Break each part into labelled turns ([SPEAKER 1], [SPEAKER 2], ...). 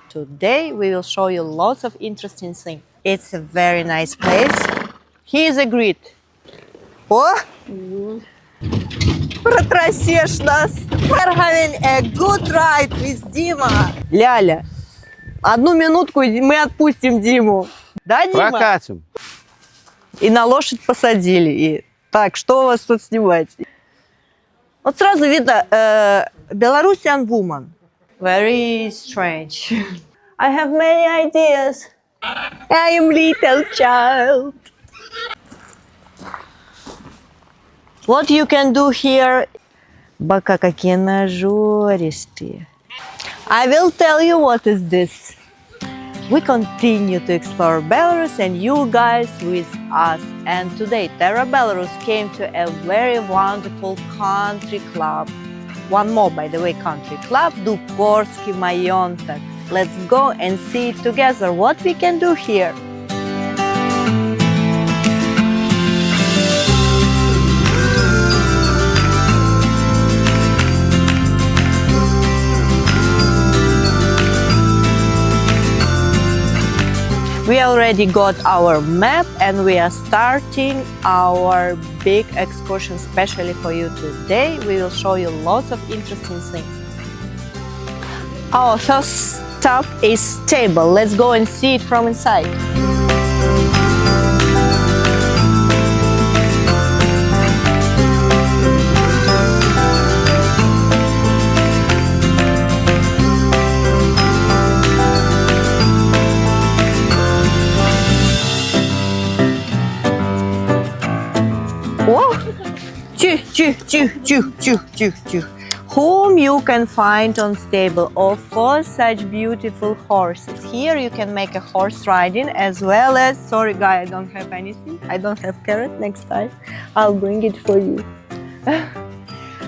[SPEAKER 1] Today we will show you lots of interesting things. It's a very nice place. He is agreed. О! Протрасешь нас! We're having a good ride with Дима. Ляля, одну минутку и мы отпустим Диму. Да, Дима?
[SPEAKER 2] Прокатим.
[SPEAKER 1] И на лошадь посадили. И... Так, что у вас тут снимать? Вот сразу видно Belarusian woman. Very strange. I have many ideas. I am little child. What you can do here? Бока какие нажористые. I will tell you what is this. We continue to explore Belarus and you guys with us. And today Terra Belarus came to a very wonderful country club. One more, by the way, country club, Dukorski Maentak. Let's go and see together what we can do here. We already got our map and we are starting our big excursion especially for you today. We will show you lots of interesting things. Our first stop is stable. Let's go and see it from inside. Whom you can find on stable of for such beautiful horses. Here you can make a horse riding as well as, sorry guy, I don't have anything. I don't have carrot. Next time I'll bring it for you.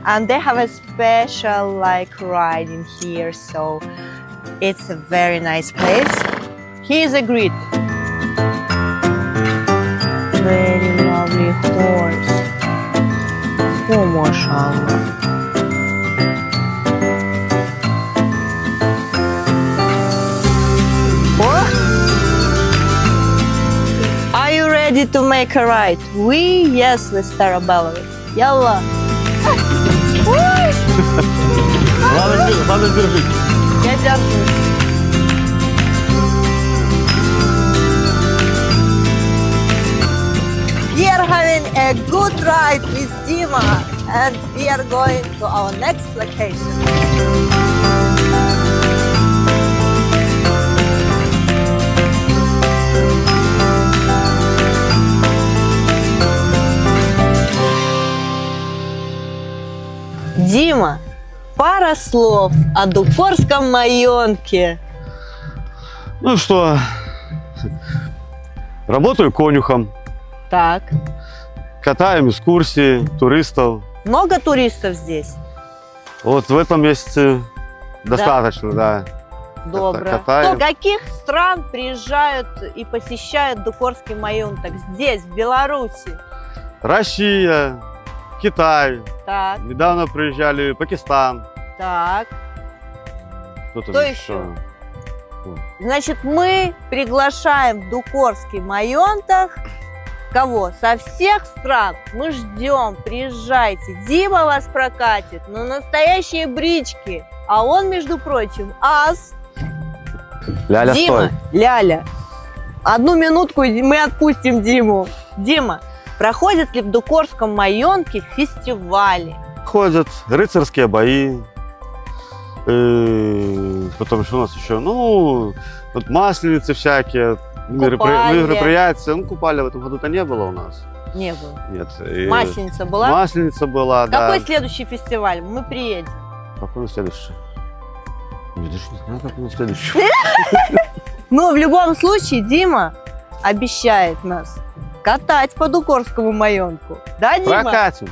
[SPEAKER 1] And they have a special like riding here, so it's a very nice place. He is agreed. Very lovely horse. Oh, mashallah. What? Are you ready to make a ride? We, yes, with Terra Belarus. Yalla.
[SPEAKER 2] Главное держи.
[SPEAKER 1] Я держу. We are having a good ride with Dima and we are going to our next location. Дима, пара слов о Дукорском Маенке.
[SPEAKER 2] Ну что, работаю конюхом.
[SPEAKER 1] Так.
[SPEAKER 2] Катаем экскурсии туристов.
[SPEAKER 1] Много туристов здесь?
[SPEAKER 2] Вот в этом месяце достаточно, да.
[SPEAKER 1] Добро.
[SPEAKER 2] Катаем.
[SPEAKER 1] С каких стран приезжают и посещают Дукорский Маенtak здесь, в Беларуси?
[SPEAKER 2] Россия, Китай.
[SPEAKER 1] Так,
[SPEAKER 2] Недавно приезжали Пакистан.
[SPEAKER 1] так.
[SPEAKER 2] Кто-то
[SPEAKER 1] Кто еще? Значит, мы приглашаем в Дукорский Маенtak кого? Со всех стран. Мы ждем, приезжайте. Дима вас прокатит на настоящие брички. А он, между прочим, ас.
[SPEAKER 2] Ляля,
[SPEAKER 1] Дима,
[SPEAKER 2] стой.
[SPEAKER 1] Ляля, одну минутку и мы отпустим Диму. Дима, проходят ли в Дукорском Маенке фестивали?
[SPEAKER 2] Ходят рыцарские бои. Потом что у нас еще? Ну, вот масленицы всякие. Мероприятия. Ну, купали в этом году-то не было у нас.
[SPEAKER 1] Не было.
[SPEAKER 2] Нет.
[SPEAKER 1] Масленица была?
[SPEAKER 2] Масленица была, да.
[SPEAKER 1] Какой следующий фестиваль? Мы приедем.
[SPEAKER 2] Какой у нас следующий? Я даже не знаю, как у нас следующий.
[SPEAKER 1] Но в любом случае Дима обещает нас катать по Дукорскому Маенку. Да, Дима?
[SPEAKER 2] Прокатим.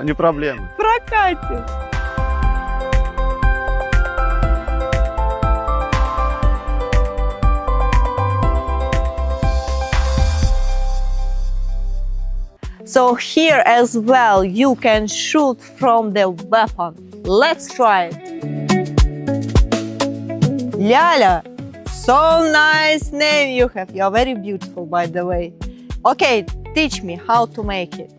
[SPEAKER 2] Не проблема.
[SPEAKER 1] Прокатим. So here as well you can shoot from the weapon. Let's try it. Ляля, so nice name you have. You are very beautiful, by the way. Okay, teach me how to make it.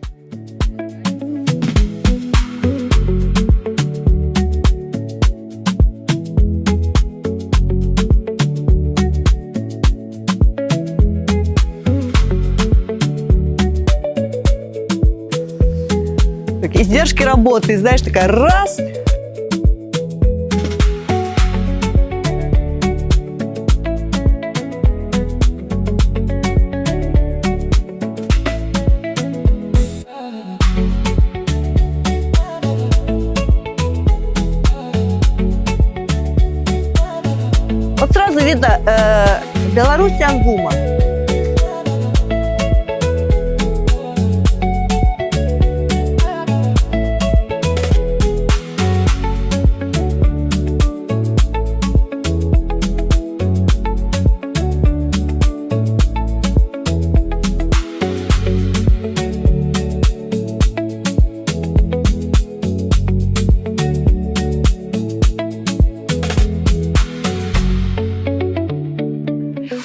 [SPEAKER 1] Так, издержки работы, знаешь, такая раз. Вот сразу видно Belarusian woman.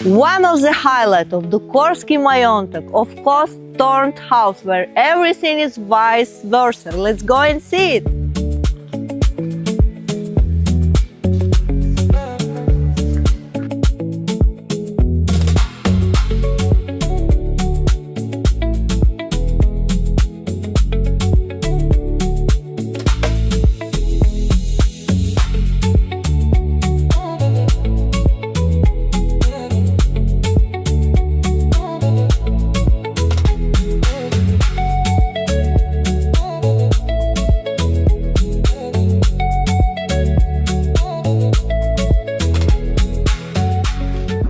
[SPEAKER 1] One of the highlights of Dukorski Maentak, of course, turned house, where everything is vice versa. Let's go and see it.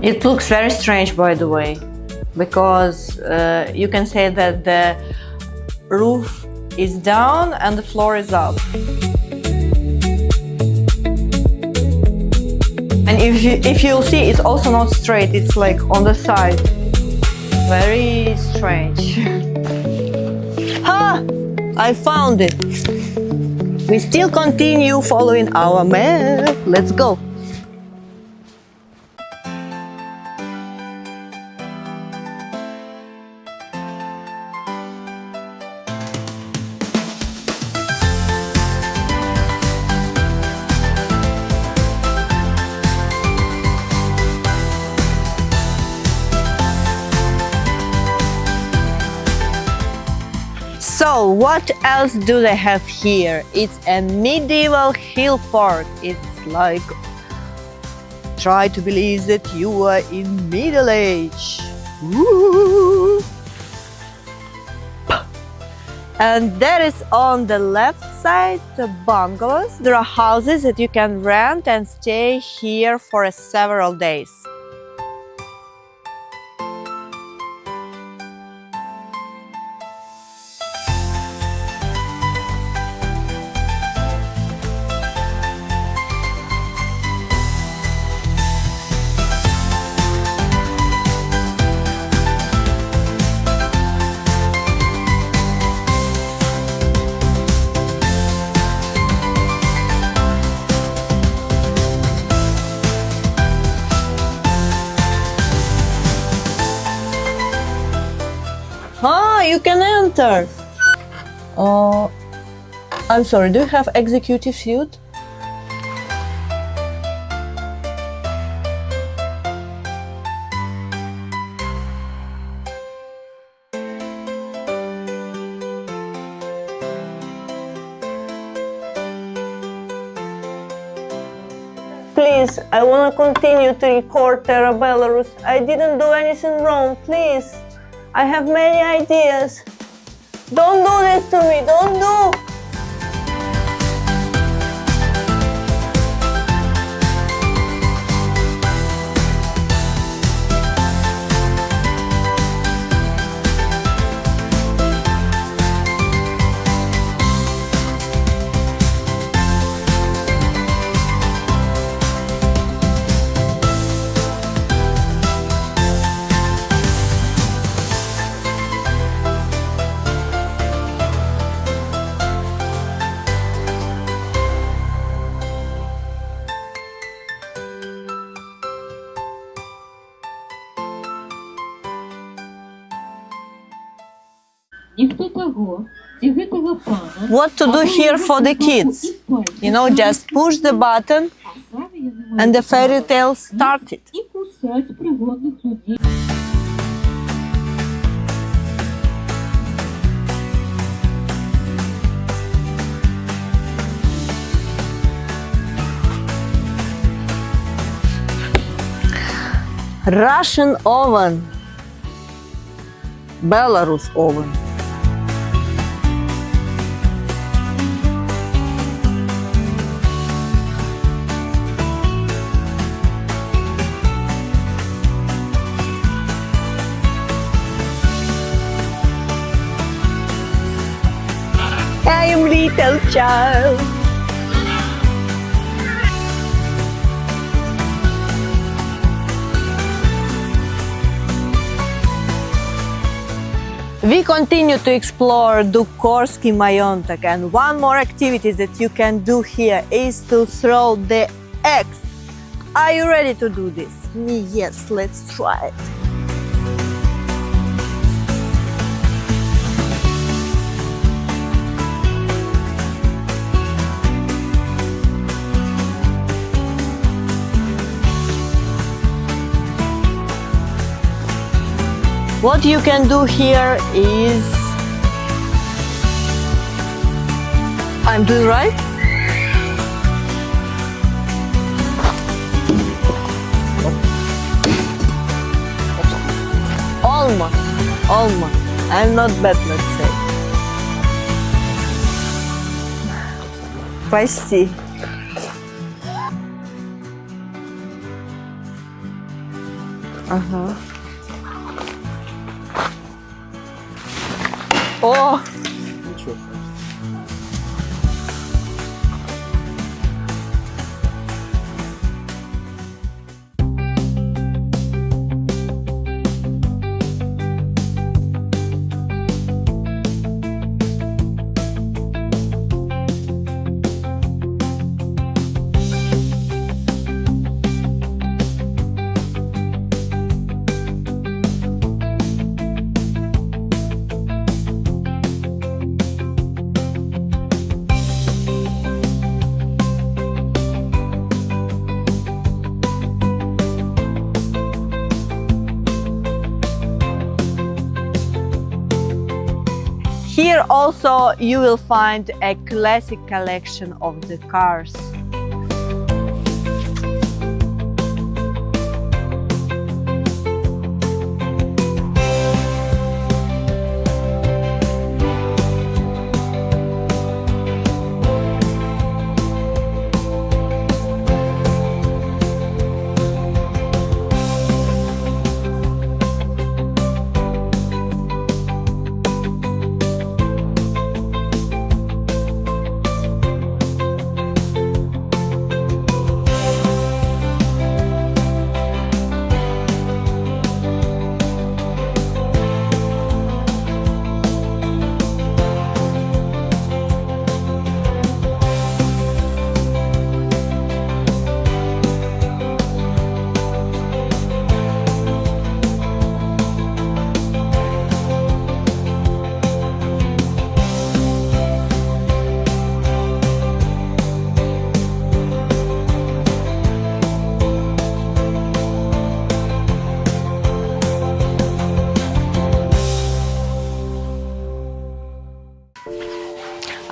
[SPEAKER 1] It looks very strange, by the way, because you can say that the roof is down and the floor is up. And if you'll see, it's also not straight, it's like on the side. Very strange. Ha! I found it. We still continue following our map. Let's go. So, what else do they have here? It's a medieval hill fort. It's like, try to believe that you are in Middle Age. Woo! And there is on the left side the bungalows. There are houses that you can rent and stay here for several days. Ah, you can enter. I'm sorry, do you have executive suite? Please, I want to continue to record Terra Belarus. I didn't do anything wrong, please. I have many ideas. Don't do this to me, don't do! what to do here for the kids. You know, just push the button and the fairy tale started. Russian oven, Belarus oven. I am little child. We continue to explore Dukorski Maentak, and one more activity that you can do here is to throw the eggs. Are you ready to do this? Yes, let's try it. What you can do here is, I'm doing right? Almost. I'm not bad, let's say. Почти. Ага. О!
[SPEAKER 2] Ничего.
[SPEAKER 1] Here also you will find a classic collection of the cars.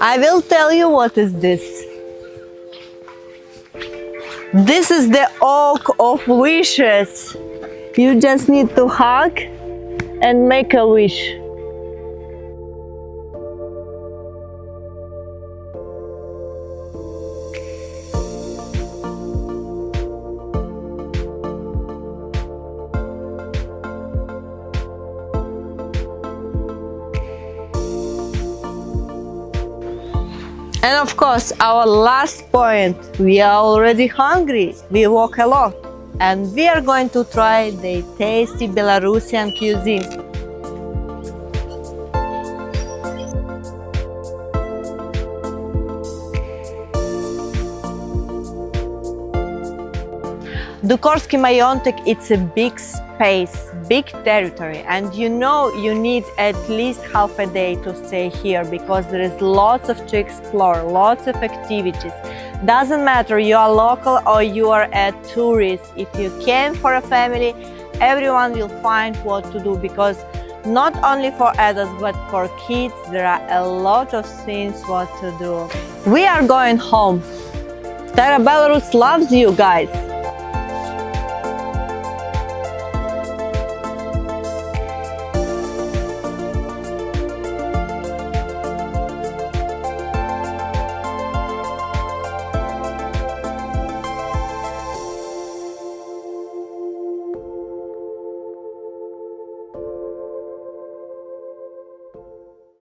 [SPEAKER 1] I will tell you what is this. This is the Oak of Wishes. You just need to hug and make a wish. And of course, our last point, we are already hungry, we walk a lot, and we are going to try the tasty Belarusian cuisine. Dukorski Maentak, it's a big space, big territory, and you know you need at least half a day to stay here because there is lots to explore, lots of activities. Doesn't matter you are local or you are a tourist. If you came for a family, everyone will find what to do because not only for adults but for kids there are a lot of things what to do. We are going home. Belarus loves you guys.